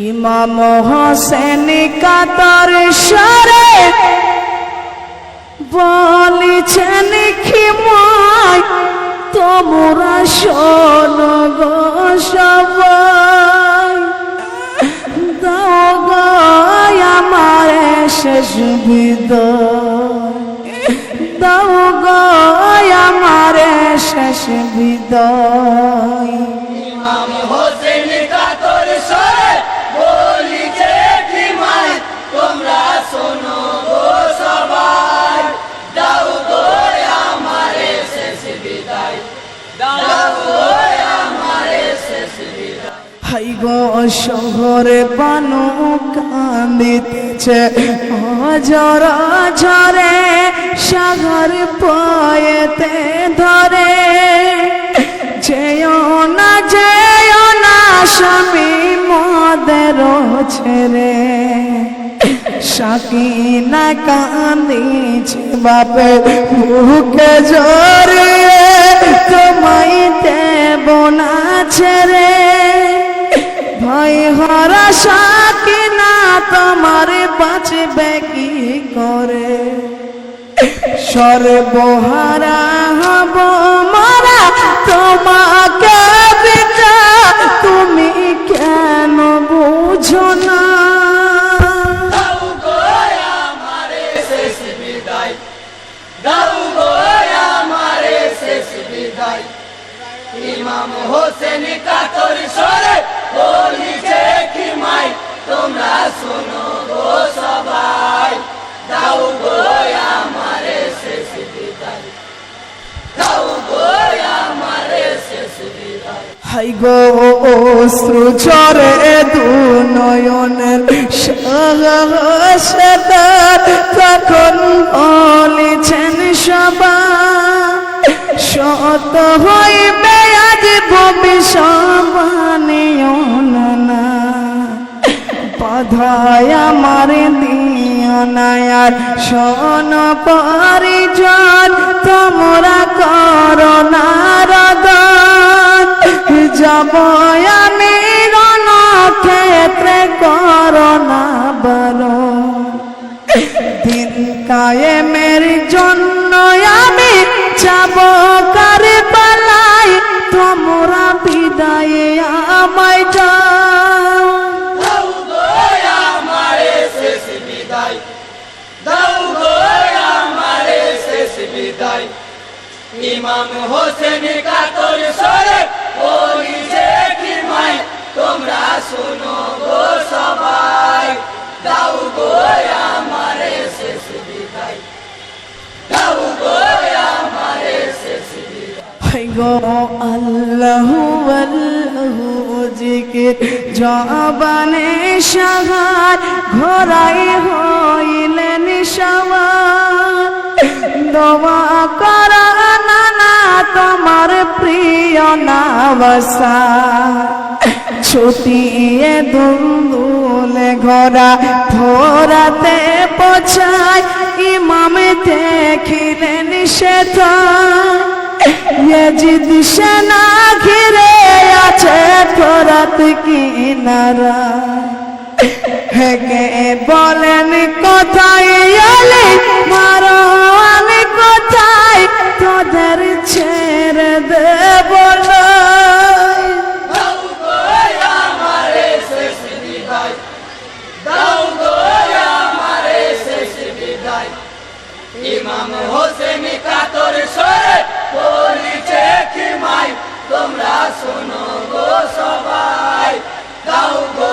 ইমাম হোসেন কাতর সরে বলিছেন খিমায় তোমরা শোনো গো সবাই, দাও গো আমার শেষ বিদায়, দাও গো আমার শেষ বিদায়। ইমাম হোসেন কাতর সরে বলিছে খিমায় তোমরা শোনো গো সবাই, দাও গো আমারে শেষ বিদায়, দাও গো আমারে শেষ বিদায়। হাই গো শহরে বানু কান্দিতেছে ঝরা ঝরে, সাগর পায়েতে ধরে, যেও না স্বামী মদের ছেড়ে, সাকিনা কান্দিছে বাপের বুকে জড়িয়ে, তোমায় দেব না ছেড়ে, ভয় হরা সাকিনা তোমার বাঁচবে কি করে, সর্বহারা হব মারা তোমাকে বিনা, তুমি কেন বুঝো না, দাও গো আমারে শেষ বিদায়, দাও গো আমারে শেষ বিদায়। ইমাম হোসেন কাতর সরে বলিছে খিমায় তোমরা শোনো গো সবাই, দাও গো আমারে শেষ বিদায়, দাও গো আমারে শেষ বিদায়। হাই গো অশ্রু ঝরে দু নয়নের সাগর, তখন বলেছেন সবাই, সত হইবে আজ ভবিষ্যৎবাণী না, বাধায় আমার দিও না আর শোন পরিজন, তোমরা করো না রদন, যাব আমি রণক্ষেত্রে করো না বারণ, দিন কায়েমের জন্য আমি যাব কারবালায়, তোমরা বিদায়ে আমায় যাও, দাও গো আমারে শেষ বিদায়, দাও গো আমারে শেষ বিদায়। ইমাম হোসেন কাতর সরে বলিছে খিমায় তোমরা শোনো গো সবাই, দাও গো আমারে শেষ বিদায়, দাও গো আমারে শেষ বিদায়। হাই গো আল্লাহু আল্লাহু জিকির জবানে সাগার, ঘোরাই হইলেন সবার, দোয়া করা নানা তোমার প্রিয় নাবসা, ছুটিয়ে দুলদুলে ঘোরা ধরাতে পৌঁছায়, ইমাম দেখিলেন সেটা, ইয়াজিদ সেনা ঘিরে আছে ফোরাত কিনারা, হেগে বলেন কোথায় এলে মারওয়ান, কোথায় তোদের ছেড়ে দেব না, দাও গো আমারে শেষ বিদায়, দাও গো আমারে শেষ বিদায়। ইমাম হোসেন কাতর সরে বলিছে খিমায় তোমরা শোনো গো সবাই, দাও গো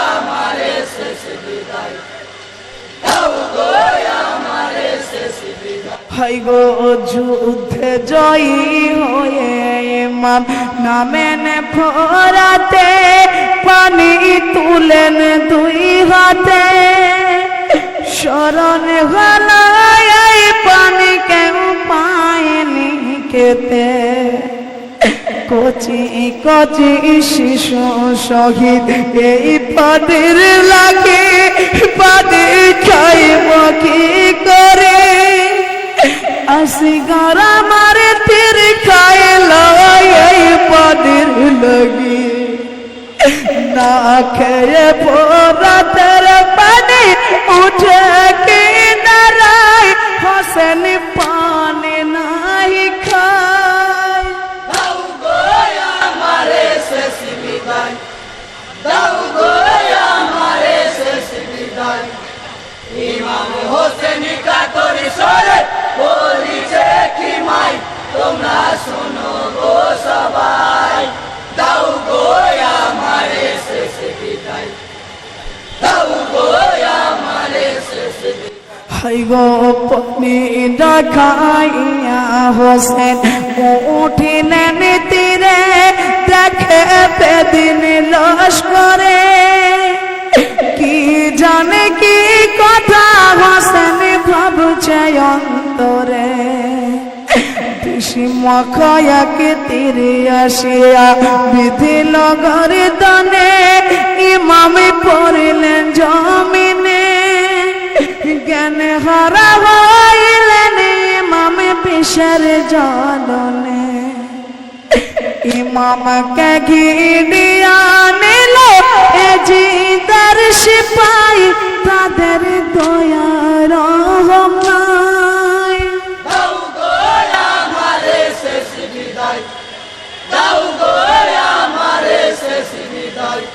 আমারে শেষ বিদায়, দাও গো আমারে শেষ বিদায়। হাই গো যুদ্ধে জয়ী হয়ে ইমাম নামেন ফোরাতে, পানি তুলেন দুই হাতে, শরণ হলো এই পানি কেউ পায়নি খেতে, কচি কচি শিশু শহীদ এই পাদের লাগে, পাদে খাইব কি করে, আসিগার আমার তীর খাইল এই পাদের লাগি, না খেয়ে পোরাতের পানি উঠে কিনারায় হোসেন পানি নাই খায় দাও গো আমারে শেষ বিদায় দাও গো আমারে শেষ বিদায় ইমাম হোসেন কাতর স্বরে বলিছে কি মাই তোমরা শোনো গো সবাই দাও গো আমারে শেষ বিদায় দাও গো আমারে শেষ বিদায় হাই গো পত্নী ডাকাইয়া হোসেন উঠিলেন তীরে দেখে বেদিন লস্করে কি জানে কি কথা হোসেন ভাবছে অন্তরে মখয়াকে তীরে আসিয়া বিধিল গর্দনে ইমামে পড়িলেন জমিনে জ্ঞান হারা হইলেন ইমামে বিষের জ্বলনে ইমামকে ঘিরিয়া নিল এ জিদার সিপাই তাদের দয়ার রহমান দাও গো আমারে শেষ বিদায় দাও গো আমারে শেষ বিদায়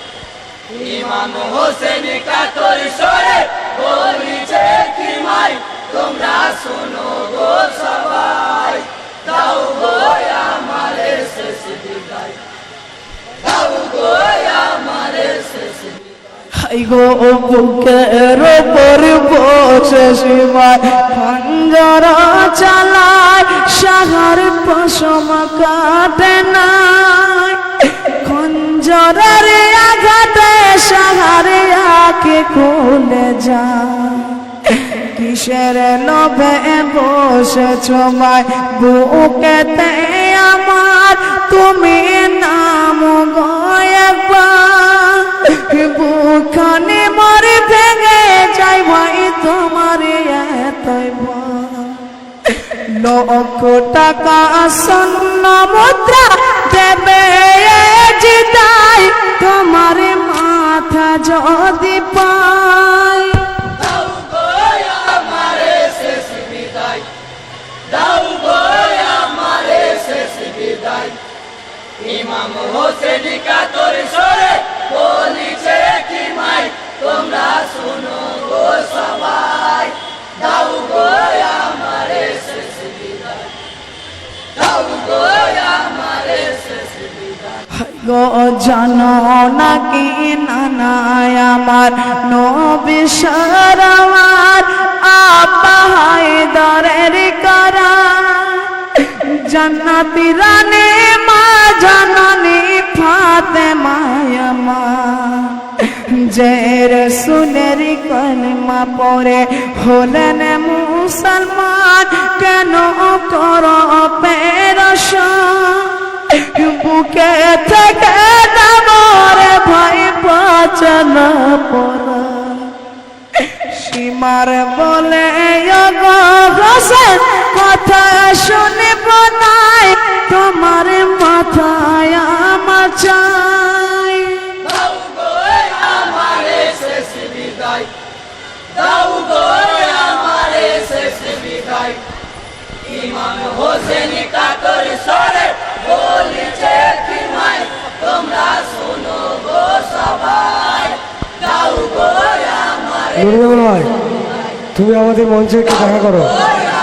ইমাম হোসেন কাতর স্বরে বলিছে কি মাই তোমরা শোনো গো সবাই দাও গো আমারে শেষ বিদায় দাও গো আমারে শেষ হাই গো বুকের ওপর বসে শিবায় খঞ্জর চালায় সাগর পশম কাটে নাই খঞ্জরের আঘাতে সাগরে আঁকে খুলে যায় কিসের লোভে বসেছ মায় বুকেতে আমার তুমি নাম গো একবার বুখানে মরে ভেঙে যাই ভাই তোমার এতই লক্ষ টাকা স্বর্ণ মুদ্রা দেবে জিতাই তোমার মাথা যদি পাই দাও গো আমারে শেষ বিদায় দাও গো আমারে শেষ বিদায় ইমাম হোসেন কাতর স্বরে বলিছে কি মাই তোমরা শোনো গো সবাই দাও গো আমারে শেষ বিদায় দাও গো আমারে শেষ বিদায় গো জানো নাকি নানায় আমার নবী সরওয়ার আপা হায়দারের করা জান্নাতি রানী মা জাননী ফাতেমা আমার যে রাসূলের কলমা পড়ে হলেন মুসলমান কেন করো পেরেশান বুকে থেকে নামরে ভাই বাঁচানো পড়া সীমার বলে গো হোসেন কথা শুনে বনাই তোমার মাথায় আমার চাই দাও গো আমারে শেষ বিদায় দাও গো আমারে শেষ বিদায় ইমাম হোসেন কাতর স্বরে বলিছে কি মাই তোমরা শোনো গো সবাই দাও গো আমারে নুরুল ভাই তুমি আমাদের মঞ্চে একটু দেখা করো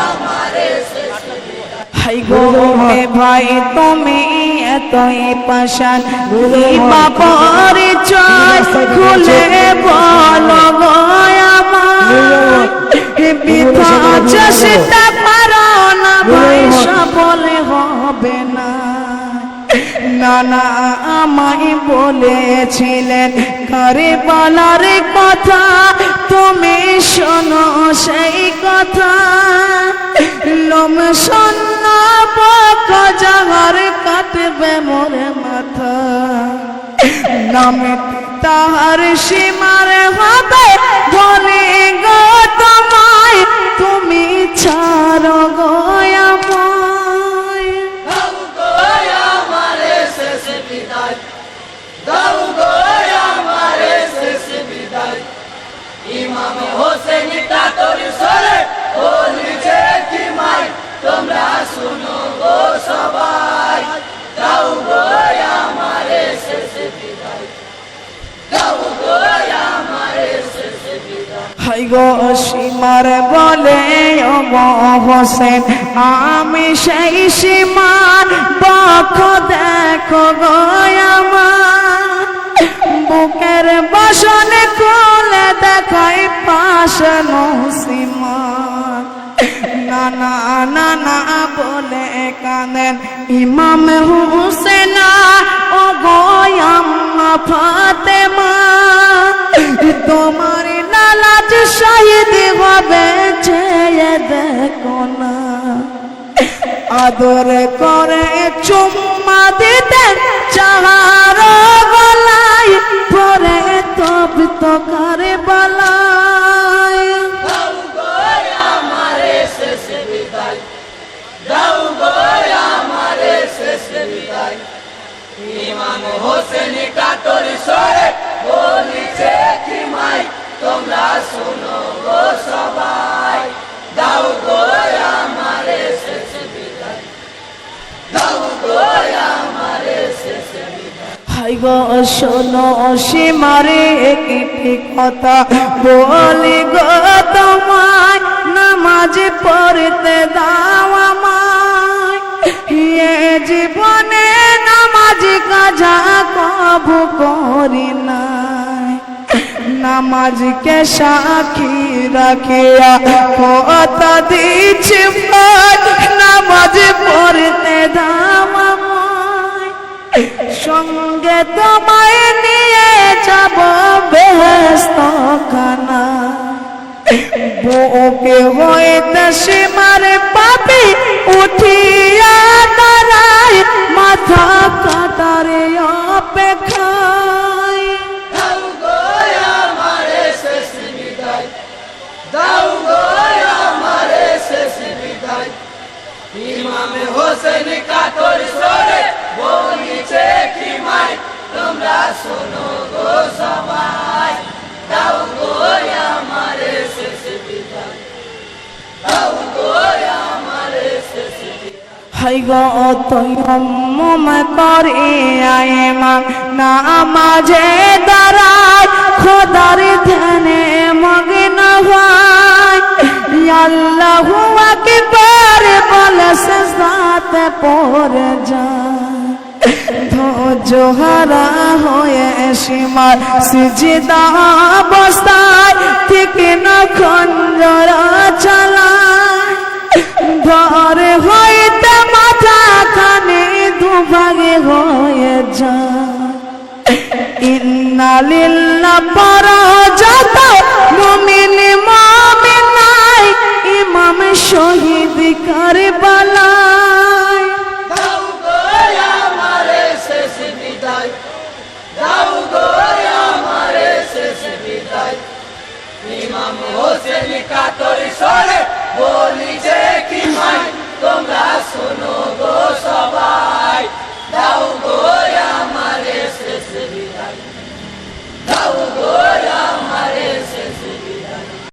আমারে শেষ বিদায় হাই গো মে ভাই তুমি এতই পাশান পরিচয় খুলে বলো গো আমার বিধা চেষ্টা পারো না ভাই সফল হবে না নানা আমায় বলেছিলেন কারবালার কথা তুমি শোনো সেই কথা লোম শূন্য বক জাগার কাটবে মোরে মাথা নামে তাহার সীমার হবে বলে গো তোমায় তুমি ছাড়ো গো আমায় দাও গো আমারে শেষ বিদায় দাও গো হাই গো সীমার বলে ও হোসেন আমি সেই সীমার পক্ষ দেখো গো আমার বুকের বসনে খুলে দেখাই পাশান সীমার নানা নানা বলে কাঁদেন ইমাম হুসেন ও গো আম্মা ফাতেমা তোমার লালাজ শহীদ হবে চেয়ে দেখো না আদর করে চুম্মা দিতে চাহার গলায় পরে তব তো করে বলায় দাও গো আমারে শেষ বিদায় দাও গো আমারে শেষ বিদায় ইমাম হোসেন কাতর সরে বলিছে কি মাই তোমরা শোনো গো সবাই দাও গো আমারে শেষ বিদায় দাও গো আমারে শেষ বিদায় হাই গো শোনো সীমারে একটি কথা বলি গো তোমায় নামাজ পড়তে দাও আমায় এ জীবনে নামাজ কাজা কবু করি নাই নামাজকে সাক্ষী রাখিয়া কথা দিচ্ছি নামাজ পড়তে দাও আমায় সঙ্গে তোমায় নিয়ে যাব বেহেশত খানা বুকে হইতে সীমার পাপি উঠিয়া দাঁড়ায় মাথা কাটারে অপেক্ষায় দাও গো আমারে শেষ বিদায় দাও গো আমারে শেষ বিদায় ইমাম হোসেন কাতর সরে বলিছে কি মাই তোমরা শোনো গো সবাই দাও গো আমারে শেষ বিদায় দাও গো আমারে শেষ বিদায় হাই গো তয়ম্মুম করি আইমা নামাজে দাঁড়ায় খোদার ধ্যানে মগ্ন হয় আল্লাহু আকবার বলে সিজদাতে পড়ে যায় ধৈর্যহারা হয়ে সীমার সিজদা অবস্থায় ঠিক না খঞ্জর চালায় ধরে হইতে মাথা খানে দুভাগে হয়ে যায় ইন্না লিল্লাহ পর যত মুমিন মুমিনাই ইমাম শহীদ কারবালা